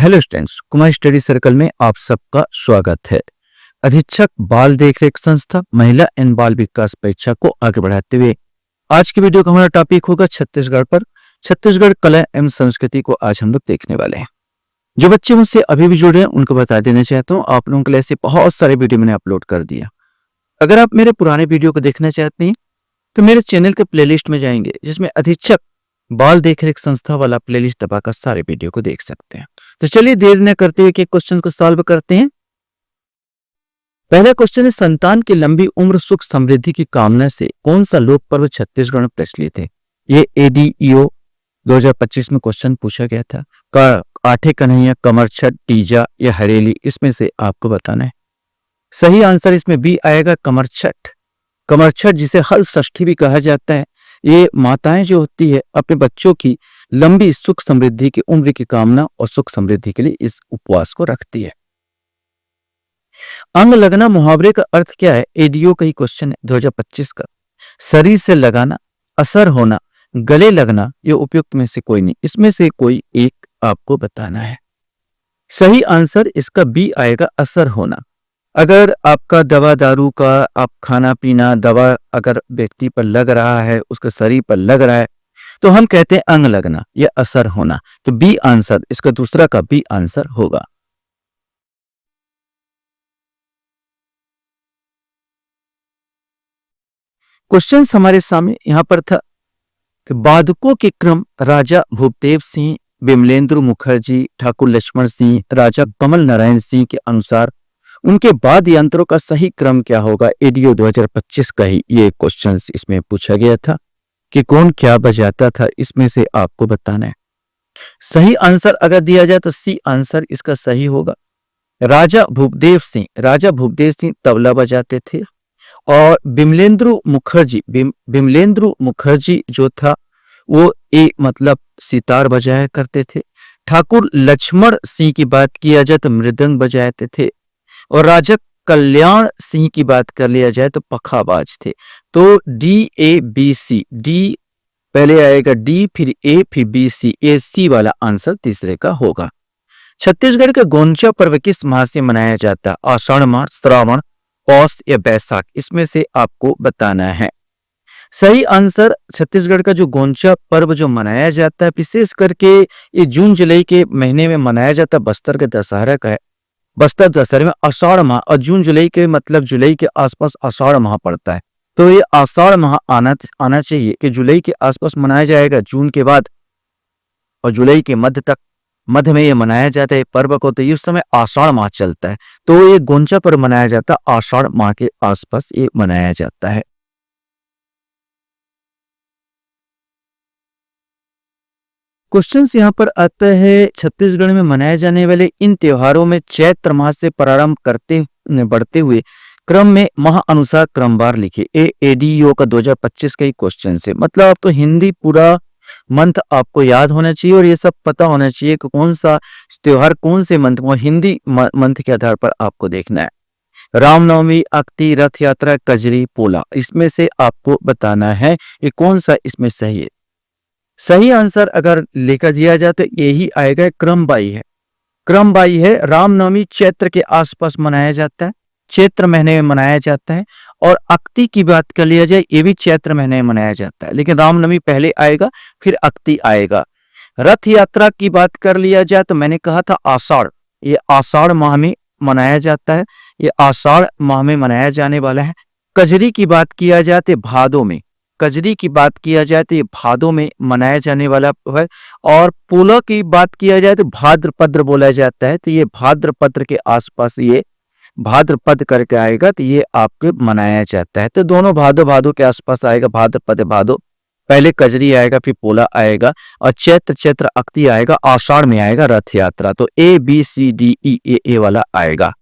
Hello students, Kumar study circle में आप सबका स्वागत है। अधीक्षक बाल देखरेख संस्था महिला एवं बाल विकास परीक्षा को आगे बढ़ाते हुए आज की वीडियो का हमारा टॉपिक होगा छत्तीसगढ़ पर। छत्तीसगढ़ कला एवं संस्कृति को आज हम लोग देखने वाले हैं। जो बच्चे मुझसे अभी भी जुड़े हैं उनको बता देना चाहता हूँ, आप लोगों के लिए ऐसे बहुत सारे वीडियो मैंने अपलोड कर दिया। अगर आप मेरे पुराने वीडियो को देखना चाहते हैं तो मेरे चैनल के प्लेलिस्ट में जाएंगे, जिसमें अधीक्षक बाल देखरेख संस्था वाला प्लेलिस्ट दबाकर सारे वीडियो को देख सकते हैं। तो चलिए देर न करते हुए एक क्वेश्चन को सॉल्व करते हैं। पहला क्वेश्चन है, संतान की लंबी उम्र सुख समृद्धि की कामना से कौन सा लोक पर्व छत्तीसगढ़ में प्रचलित है? ये एडीईओ 2025 में क्वेश्चन पूछा गया था। आठे कन्हैया, कमर छठ, तीजा या हरेली, इसमें से आपको बताना है। सही आंसर इसमें बी आएगा, कमर छठ। कमर छठ जिसे हल षष्ठी भी कहा जाता है, ये माताएं जो होती है अपने बच्चों की लंबी सुख समृद्धि की उम्र की कामना और सुख समृद्धि के लिए इस उपवास को रखती है। अंग लगना मुहावरे का अर्थ क्या है? एडीओ का ही क्वेश्चन है 2025 का। शरीर से लगाना, असर होना, गले लगना, ये उपयुक्त में से कोई नहीं, इसमें से कोई एक आपको बताना है। सही आंसर इसका बी आएगा, असर होना। अगर आपका दवा दारू का आप खाना पीना दवा अगर व्यक्ति पर लग रहा है, उसके शरीर पर लग रहा है, तो हम कहते हैं अंग लगना या असर होना। तो बी आंसर इसका दूसरा का बी आंसर होगा। क्वेश्चन हमारे सामने यहां पर था कि बादकों के क्रम राजा भूपदेव सिंह, विमलेंद्र मुखर्जी, ठाकुर लक्ष्मण सिंह, राजा कमल नारायण सिंह के अनुसार उनके बाद यंत्रों का सही क्रम क्या होगा? एडीओ 2025 का ही ये क्वेश्चन इसमें पूछा गया था कि कौन क्या बजाता था, इसमें से आपको बताना है। सही आंसर अगर दिया जाए तो सी आंसर इसका सही होगा। राजा भूपदेव सिंह तबला बजाते थे और विमलेंद्र मुखर्जी जो था वो मतलब सितार बजाया करते थे। ठाकुर लक्ष्मण सिंह की बात किया जाए तो मृदंग बजाते थे और राजा कल्याण सिंह की बात कर लिया जाए तो पखाबाज थे। तो D A B C, D पहले आएगा, डी फिर ए फिर बी सी, ए सी वाला आंसर तीसरे का होगा। छत्तीसगढ़ का गोंचा पर्व किस माह से मनाया जाता है? आषाढ़ माह, श्रावण, पौष या बैसाख, इसमें से आपको बताना है। सही आंसर छत्तीसगढ़ का जो गोंचा पर्व जो मनाया जाता है विशेष करके ये जून जुलाई के महीने में मनाया जाता है, बस्तर के दशहरा का है। बस्तर दशहरे में आषाढ़ माह और जून जुलाई के मतलब जुलाई के आसपास आषाढ़ माह पड़ता है, तो ये आषाढ़ माह आना चाहिए कि जुलाई के आसपास मनाया जाएगा, जून के बाद और जुलाई के मध्य में ये मनाया जाता है पर्व को। तो इस समय आषाढ़ माह चलता है, तो ये गोंचा पर्व मनाया जाता है आषाढ़ माह के आसपास ये मनाया जाता है। क्वेश्चन यहाँ पर आता है, छत्तीसगढ़ में मनाए जाने वाले इन त्योहारों में चैत्र माह से प्रारंभ करते बढ़ते हुए क्रम में माह अनुसार क्रमवार लिखे। एडीओ का 2025 का ही क्वेश्चन से मतलब आप तो हिंदी पूरा मंथ आपको याद होना चाहिए और ये सब पता होना चाहिए कि कौन सा त्योहार कौन से मंथ में, हिंदी मंथ के आधार पर आपको देखना है। रामनवमी, अक्ति, रथ यात्रा, कजरी, पोला, इसमें से आपको बताना है ये कौन सा इसमें सही है। सही आंसर अगर लेकर दिया जाए तो यही आएगा, क्रमबाई है। रामनवमी चैत्र के आसपास मनाया जाता है, चैत्र महीने में मनाया जाता है। और अक्ति की बात कर लिया जाए ये भी चैत्र महीने में मनाया जाता है, लेकिन रामनवमी पहले आएगा फिर अक्ति आएगा। रथ यात्रा की बात कर लिया जाए तो मैंने कहा था आषाढ़, ये आषाढ़ माह में मनाया जाता है, ये आषाढ़ माह में मनाया जाने वाला है। कजरी की बात किया जाए तो भादों में, कजरी की बात किया जाए तो ये भादों में मनाया जाने वाला है। और पोला की बात किया जाए तो भाद्रपद बोला जाता है, तो ये भाद्रपद के आसपास ये भाद्रपद करके आएगा, तो ये आपके मनाया जाता है। तो दोनों भादों के आसपास आएगा, भाद्रपद भादो, पहले कजरी आएगा फिर पोला आएगा और चैत्र अक्ति आएगा, आषाढ़ में आएगा रथ यात्रा। तो ए बी सी डी ई ए वाला आएगा।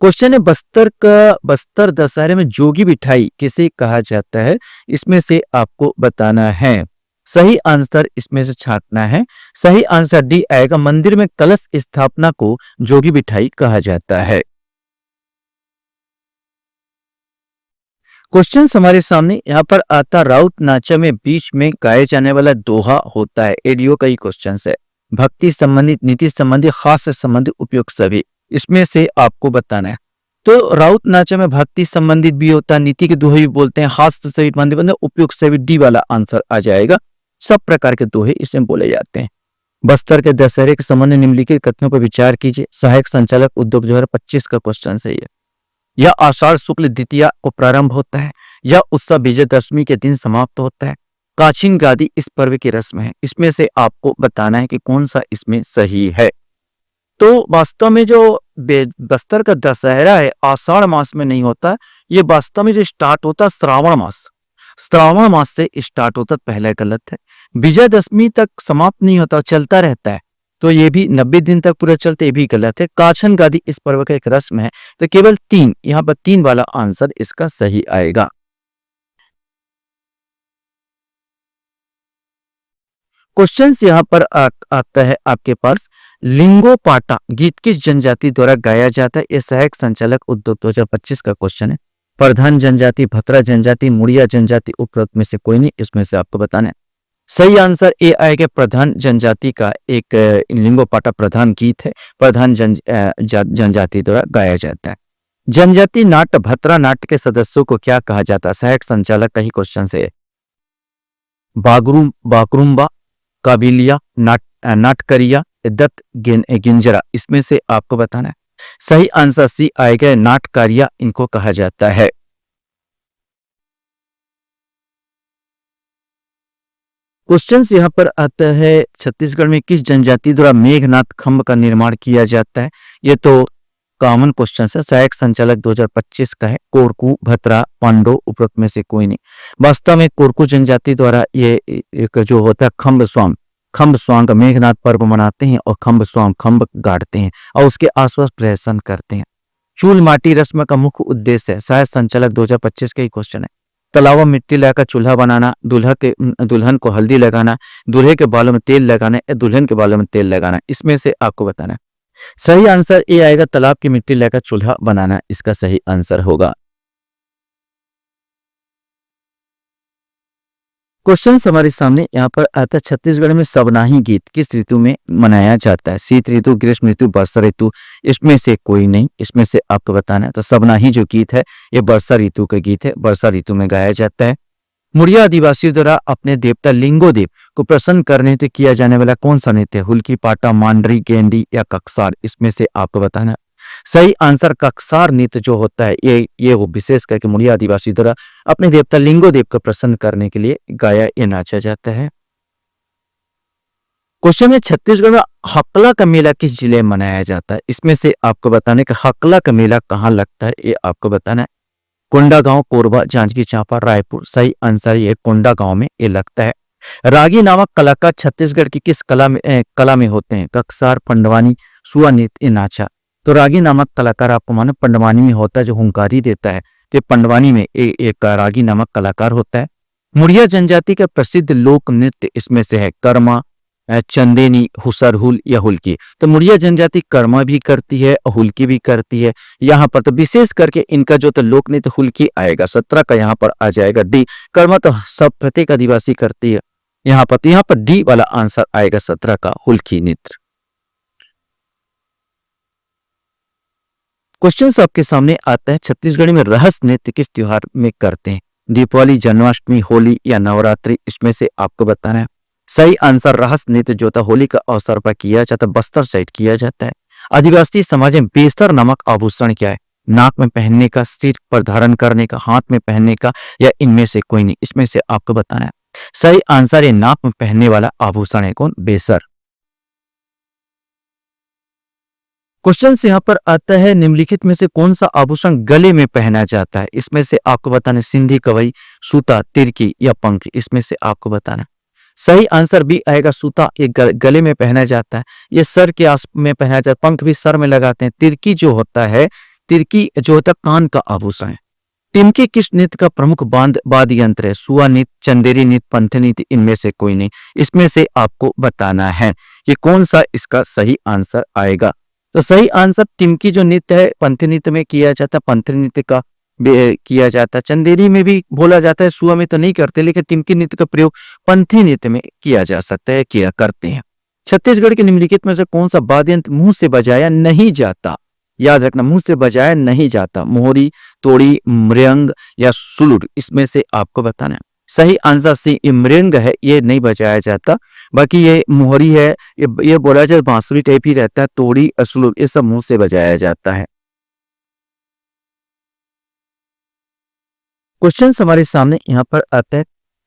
क्वेश्चन है, बस्तर दशहरे में जोगी बिठाई किसे कहा जाता है? इसमें से आपको बताना है। सही आंसर इसमें से छांटना है। सही आंसर डी आएगा, मंदिर में कलश स्थापना को जोगी बिठाई कहा जाता है। क्वेश्चन हमारे सामने यहाँ पर आता, राउत नाचा में बीच में गाए जाने वाला दोहा होता है। एडीओ का ही क्वेश्चन है। भक्ति संबंधित, नीति संबंधित, खास से संबंधित, उपयुक्त सभी, इसमें से आपको बताना है। तो राउत नाचों में भक्ति संबंधित भी होता है, नीति के दोहे भी बोलते हैं, खास से सभी बंदे उपयुक्त सभी, डी वाला आंसर आ जाएगा। सब प्रकार के दोहे इसमें बोले जाते हैं। बस्तर के दशहरे के संबंध में निम्नलिखित कथनों पर विचार कीजिए। सहायक संचालक उद्योग 2025 का क्वेश्चन सही है। यह आषाढ़ शुक्ल द्वितीया को प्रारंभ होता है। यह उत्सव विजयदशमी के दिन समाप्त होता है। काचिन गादी इस पर्व की रस्म है। इसमें से आपको बताना है कि कौन सा इसमें सही है। तो वास्तव में जो बस्तर का दशहरा है आषाढ़ मास में नहीं होता, ये वास्तव में जो स्टार्ट होता है श्रावण मास से स्टार्ट होता, पहला गलत है। विजयदशमी तक समाप्त नहीं होता, चलता रहता है, तो ये भी 90 दिन तक पूरा चलते, ये भी गलत है। काछन गादी इस पर्व का एक रस्म है, तो केवल 3, यहाँ पर 3 वाला आंसर इसका सही आएगा। क्वेश्चन यहाँ पर आता है आपके पास, लिंगोपाटा गीत किस जनजाति द्वारा गाया जाता है? यह सहायक संचालक उद्योग 2025 का क्वेश्चन है। प्रधान जनजाति, भतरा जनजाति, मुड़िया जनजाति, उपरोक्त में से कोई नहीं, इसमें से आपको बताना है। सही आंसर ए आएगा, प्रधान जनजाति का एक लिंगोपाटा प्रधान गीत है, प्रधान जनजाति द्वारा गाया जाता है। जनजाति नाट्य भतरा नाट्य के सदस्यों को क्या कहा जाता है? सहायक संचालक का ही क्वेश्चन है। बागरुम्बा, काबिलिया, नाटकरिया, दत्त गिंजरा, इसमें से आपको बताना है। सही आंसर सी आएगा, नाटकारिया इनको कहा जाता है। क्वेश्चन यहाँ पर आता है, छत्तीसगढ़ में किस जनजाति द्वारा मेघनाथ खंभ का निर्माण किया जाता है? ये तो कॉमन क्वेश्चन है, सहायक संचालक 2025 का है। कोरकू, भतरा, पांडो, उपरोक्त में से कोई नहीं। वास्तव में कोरकू जनजाति द्वारा ये एक जो होता है खंभ स्वांग मेघनाथ पर्व मनाते हैं और खंभ गाड़ते हैं और उसके आसपास प्रहसन करते हैं। चूल माटी रस्म का मुख्य उद्देश्य है, सहायक संचालक 2025 का ही क्वेश्चन है। तलावा मिट्टी लाकर चूल्हा बनाना, दुल्हन को हल्दी लगाना, दूल्हे के बालों में तेल लगाना या दुल्हन के बालों में तेल लगाना, इसमें से आपको बताना है। सही आंसर ए आएगा, तालाब की मिट्टी लेकर चूल्हा बनाना, इसका सही आंसर होगा। क्वेश्चन हमारे सामने यहाँ पर आता है, छत्तीसगढ़ में सबनाही गीत किस ऋतु में मनाया जाता है? शीत ऋतु, ग्रीष्म ऋतु, वर्षा ऋतु, इसमें से कोई नहीं, इसमें से आपको बताना है। तो सबनाही जो गीत है ये वर्षा ऋतु का गीत है, वर्षा ऋतु में गाया जाता है। मुड़िया आदिवासियों द्वारा अपने देवता लिंगोदेव को प्रसन्न करने हेतु किया जाने वाला कौन सा नृत्य? हुल्की, पाटा, मांडरी, गेंडी या कक्सार, इसमें से आपको बताना है। सही आंसर कक्सार नृत्य जो होता है ये वो विशेष करके मुड़िया आदिवासी द्वारा अपने देवता लिंगोदेव को प्रसन्न करने के लिए गाया या नाचा जाता है। क्वेश्चन है, छत्तीसगढ़ में हकला का मेला किस जिले में मनाया जाता है? इसमें से आपको बताने का हकला का मेला कहाँ लगता है ये आपको बताना है। कोंडागांव, कोरबा, जांजगीर चांपा, रायपुर, सही आंसर ये कोंडागांव में ये लगता है। रागी नामक कलाकार छत्तीसगढ़ की किस कला में होते हैं? कक्सार, पंडवानी, सुआ नृत्य, नाचा। तो रागी नामक कलाकार आपको मानो पंडवानी में होता है, जो हुंकारी देता है, तो पंडवानी में एक रागी नामक कलाकार होता है। मुड़िया जनजाति का प्रसिद्ध लोक नृत्य इसमें से है कर्मा, चंदेनी, हुसरहुल या हुल्की। तो मुड़िया जनजाति कर्मा भी करती है और हुल्की भी करती है। यहाँ पर तो विशेष करके इनका जो तो लोक नृत्य हुल्की आएगा, 17 का यहाँ पर आ जाएगा डी। कर्मा तो सब प्रत्येक आदिवासी करती है यहाँ पर डी वाला आंसर आएगा 17 का, हुल्की नृत्य। क्वेश्चन आपके सामने आता है, छत्तीसगढ़ में रहस्य नृत्य किस त्योहार में करते हैं? दीपावली, जन्माष्टमी, होली या नवरात्रि, इसमें से आपको बताना है। सही आंसर रहस्य नृत्य जो था होली का अवसर पर किया जाता है, बस्तर साइड किया जाता है। आदिवासी समाज में बेस्तर नामक आभूषण क्या है? नाक में पहनने का, सिर पर धारण करने का, हाथ में पहनने का या इनमें से कोई नहीं, इसमें से आपको बताना है। सही आंसर ये नाक में पहनने वाला आभूषण है कौन? बेसर। क्वेश्चन यहाँ पर आता है, निम्नलिखित में से कौन सा आभूषण गले में पहना जाता है? इसमें से आपको बताना है। सिंधी, कवई, सूता, तिरकी या पंख, इसमें से आपको बताना है। सही आंसर भी आएगा सूता, ये गले में पहना जाता है, ये सर के आस में पहना जाता है, पंख भी सर में लगाते हैं। तिरकी जो होता है कान का आभूषण है। टिमकी किस नृत्य का प्रमुख वाद्य यंत्र है? सुआ नृत्य, चंदेरी नृत्य, पंथी नृत्य, इनमें से कोई नहीं, इसमें से आपको बताना है ये कौन सा इसका सही आंसर आएगा। तो सही आंसर टिमकी जो नृत्य है पंथी नृत्य में किया जाता है, पंथी नृत्य का किया जाता है, चंदेरी में भी बोला जाता है, सुआ में तो नहीं करते, लेकिन टिमकी नृत्य का प्रयोग पंथी नृत्य में किया जा सकता है, किया करते हैं। छत्तीसगढ़ के निम्नलिखित में से कौन सा वाद्य यंत्र मुंह से बजाया नहीं जाता? याद रखना, मुंह से बजाया नहीं जाता। मोहरी, तोड़ी, मृदंग या सुलुड, इसमें से आपको बताना है। सही आंसर सी मृदंग है, ये नहीं बजाया जाता। बाकी ये मोहरी है, ये बोला जाए बांसुरी टाइप ही रहता है। तोड़ी, सुलुड, ये सब मुंह से बजाया जाता है। क्वेश्चन हमारे सामने यहाँ पर आता है,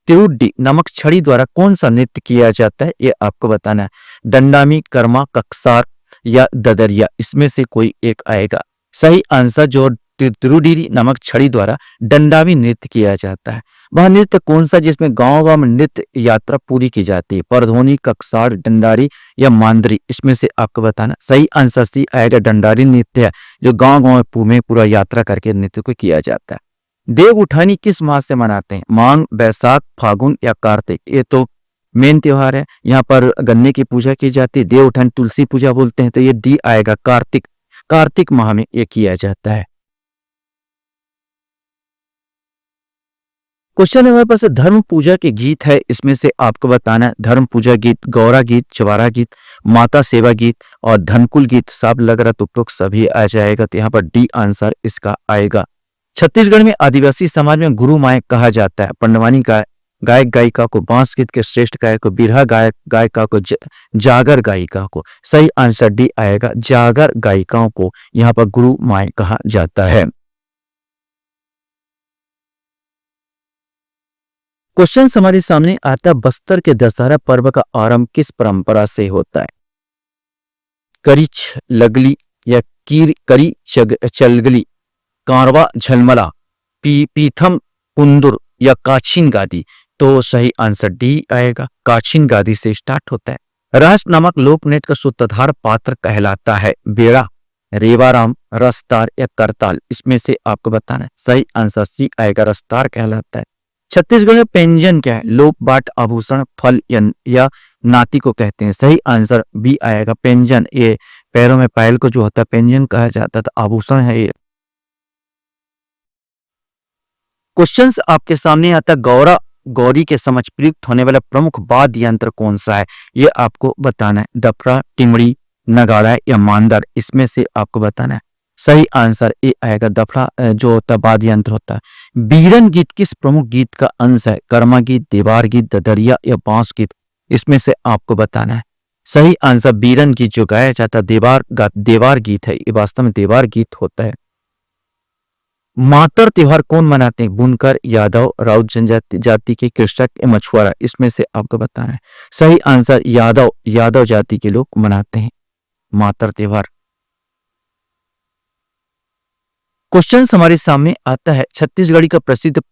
तिरुड्डी नामक छड़ी द्वारा कौन सा नृत्य किया जाता है? ये आपको बताना है। डंडामी, कर्मा, कक्सार या ददरिया, इसमें से कोई एक आएगा। सही आंसर जो तिरुडी नामक छड़ी द्वारा डंडामी नृत्य किया जाता है। वह नृत्य कौन सा जिसमें गांव-गांव में नृत्य यात्रा पूरी की जाती है? परधोनी, कक्सार, डंडारी या मांदरी, इसमें से आपको बताना। सही आंसर सी आएगा, डंडारी नृत्य है जो गांव-गांव में पूरा यात्रा करके नृत्य को किया जाता है। देव उठानी किस माह से मनाते हैं? माघ, बैसाख, फागुन या कार्तिक? ये तो मेन त्योहार है। यहाँ पर गन्ने की पूजा की जाती है। देव उठानी तुलसी पूजा बोलते हैं, तो ये डी आएगा, कार्तिक। कार्तिक माह में ये किया जाता है। क्वेश्चन हमारे पास धर्म पूजा के गीत है, इसमें से आपको बताना है। धर्म पूजा गीत, गौरा गीत, चवारा गीत, माता सेवा गीत और धनकुल गीत। सब लग रहा तो उपरोक्त सभी आ जाएगा, तो यहाँ पर डी आंसर इसका आएगा। छत्तीसगढ़ में आदिवासी समाज में गुरु माए कहा जाता है। पंडवानी गायक गायिका को, बांस गीत के श्रेष्ठ गायक को, बिरहा गायक गायिका को, जागर गायिका को। सही आंसर डी आएगा, जागर गायिकाओं को यहाँ पर गुरु माए कहा जाता है। क्वेश्चन हमारे सामने आता है, बस्तर के दशहरा पर्व का आरंभ किस परंपरा से होता है? करिछ लगली या करी चलगली, कारवा झलमला, पीथम कुंदुर या काछिन गादी? तो सही आंसर डी आएगा, काछिन गादी से स्टार्ट होता है। रास नामक लोक नृत्य का सूत्रधार पात्र कहलाता है? बेड़ा, रेवाराम, रसतार या करताल, इसमें से आपको बताना है। सही आंसर सी आएगा, रसतार कहलाता है। छत्तीसगढ़ में व्यंजन क्या है? लोक, बाट, आभूषण, फल या नाती को कहते हैं? सही आंसर बी आएगा, व्यंजन। ये पैरों में पायल को जो होता है व्यंजन कहा जाता है, तो आभूषण है ये। क्वेश्चंस आपके सामने आता, गौरा गौरी के समझ प्रयुक्त होने वाला प्रमुख वाद्य यंत्र कौन सा है? ये आपको बताना है। डफरा, टिमड़ी, नगाड़ा या मांदर, इसमें से आपको बताना है। सही आंसर ए आएगा, डफरा जो होता है वाद्य यंत्र होता है। बीरन गीत किस प्रमुख गीत का अंश है? कर्मा गीत, देवार गीत, ददरिया या बांस गीत, इसमें से आपको बताना है। सही आंसर बीरन गीत जो गाया जाता है देवार गीत है, ये वास्तव में देवार गीत होता है। मातर त्योहार कौन मनाते हैं? बुनकर, यादव, राउत जनजाति के, कृषक या मछुआरा, इसमें से आपको बताना है। सही आंसर यादव जाति के लोग मनाते हैं मातर त्योहार। क्वेश्चन हमारे सामने आता है, छत्तीसगढ़ी का प्रसिद्ध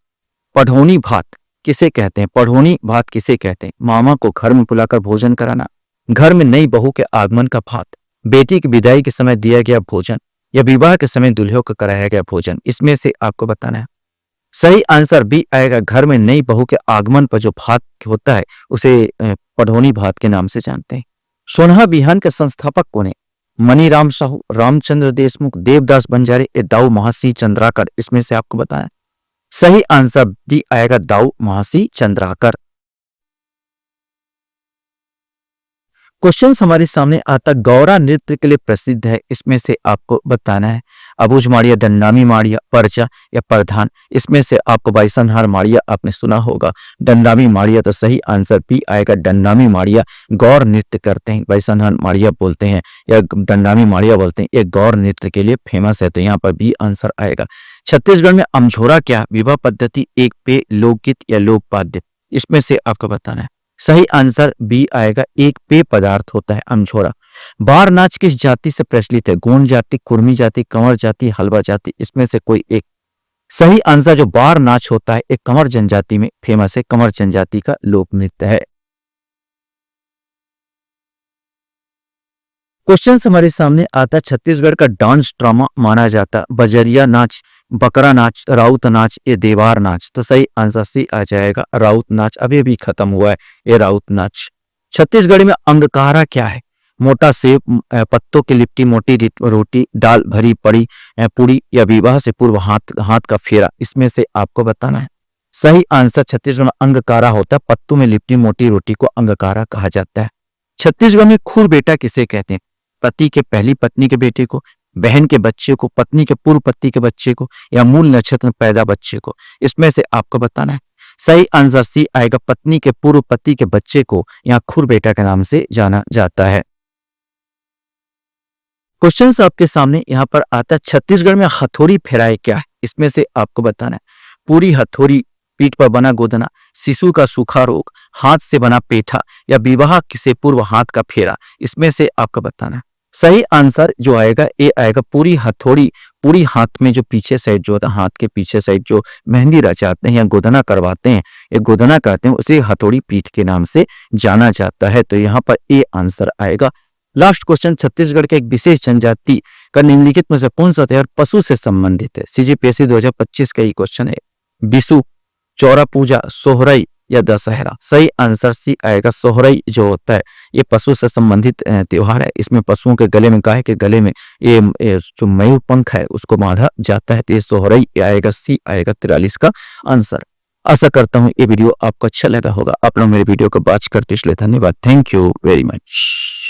पढ़ौनी भात किसे कहते हैं? पढ़ौनी भात किसे कहते हैं? मामा को घर में बुलाकर भोजन कराना, घर में नई बहू के आगमन का भात, बेटी की विदाई के समय दिया गया भोजन या विवाह के समय दुल्हों को कराया गया भोजन, इसमें से आपको बताना है। सही आंसर बी आएगा, घर में नई बहू के आगमन पर जो भात होता है उसे पढ़ौनी भात के नाम से जानते हैं। सोनहा बिहान के संस्थापक कौन है? मनीराम साहू, रामचंद्र देशमुख, देवदास बंजारे या दाऊ महासी चंद्राकर, इसमें से आपको बताना है। सही आंसर डी आएगा, दाऊ महासी चंद्राकर। क्वेश्चन हमारे सामने आता, गौरा नृत्य के लिए प्रसिद्ध है, इसमें से आपको बताना है। अबूझ माड़िया, डंडामी माड़िया, परचा या प्रधान, इसमें से आपको बाइसनहार माड़िया आपने सुना होगा। डंडामी माड़िया, तो सही आंसर बी आएगा, डंडामी माड़िया गौर नृत्य करते हैं, बाइसनहार माड़िया बोलते हैं या डंडामी माड़िया बोलते हैं, ये गौर नृत्य के लिए फेमस है, तो यहाँ पर बी आंसर आएगा। छत्तीसगढ़ में अमझोरा क्या? विवाह पद्धति, एक पे, लोकगीत या लोकवाद्य, इसमें से आपको बताना है। सही आंसर बी आएगा, एक पेय पदार्थ होता है अमझोरा। बार नाच किस जाति से प्रचलित है? गोंड जाति, कुर्मी जाति, कंवर जाति, हलवा जाति, इसमें से कोई एक। सही आंसर जो बार नाच होता है एक कंवर जनजाति में फेमस है, कंवर जनजाति का लोक नृत्य है। क्वेश्चन हमारे सामने आता, छत्तीसगढ़ का डांस ड्रामा माना जाता, बजरिया नाच, बकरा नाच, राउत नाच, ये देवार नाच, तो सही आंसर सी आ जाएगा, राउत नाच। अभी खत्म हुआ है ये राउत नाच। छत्तीसगढ़ में अंगकारा क्या है? मोटा सेब, पत्तों की लिपटी मोटी रोटी, दाल भरी पड़ी पूड़ी या विवाह से पूर्व हाथ का फेरा, इसमें से आपको बताना है। सही आंसर छत्तीसगढ़ में अंगकारा होता है, पत्तों में लिपटी मोटी रोटी को अंगकारा कहा जाता है। छत्तीसगढ़ में खूर बेटा किसे कहते हैं? पति के पहली पत्नी के बेटे को, बहन के बच्चे को, पत्नी के पूर्व पति के बच्चे को, या मूल नक्षत्र में पैदा बच्चे को? इसमें से आपको बताना है। सही आंसर सी आएगा, पत्नी के पूर्व पति के बच्चे को यहाँ खुर बेटा के नाम से जाना जाता है। क्वेश्चन आपके सामने यहाँ पर आता है, छत्तीसगढ़ में हथौड़ी फेराए क्या है? इसमें से आपको बताना है। पूरी हथौड़ी, पीठ पर बना गोदना, शिशु का सूखा रोग, हाथ से बना पेठा, या विवाह से पूर्व हाथ का फेरा? इसमें से आपको बताना है। सही आंसर जो आएगा ए आएगा, पूरी हथौड़ी। पूरी हाथ में जो पीछे साइड जो होता है, हाथ के पीछे साइड जो मेहंदी रचाते हैं या गोदना करवाते हैं, ये गोदना करते हैं, उसे हथौड़ी पीठ के नाम से जाना जाता है। तो यहाँ पर ए आंसर आएगा। लास्ट क्वेश्चन, छत्तीसगढ़ के एक विशेष जनजाति का निम्नलिखित में से कौन सा त्योहार पशु से संबंधित है? सीजीपीएससी 2025 का ये क्वेश्चन है। विशु, चौरा पूजा, सोहराई या दशहरा? सही आंसर सी आएगा, सोहराई जो होता है ये पशु से संबंधित त्योहार है। इसमें पशुओं के गले में, गाय के गले में ये जो मयूर पंख है उसको बांधा जाता है। तो ये सोहराई आएगा, सी आएगा 43 का आंसर। आशा करता हूँ ये वीडियो आपको अच्छा लगा होगा। आप लोग मेरे वीडियो को वॉच करते इसलिए धन्यवाद। Thank you very much.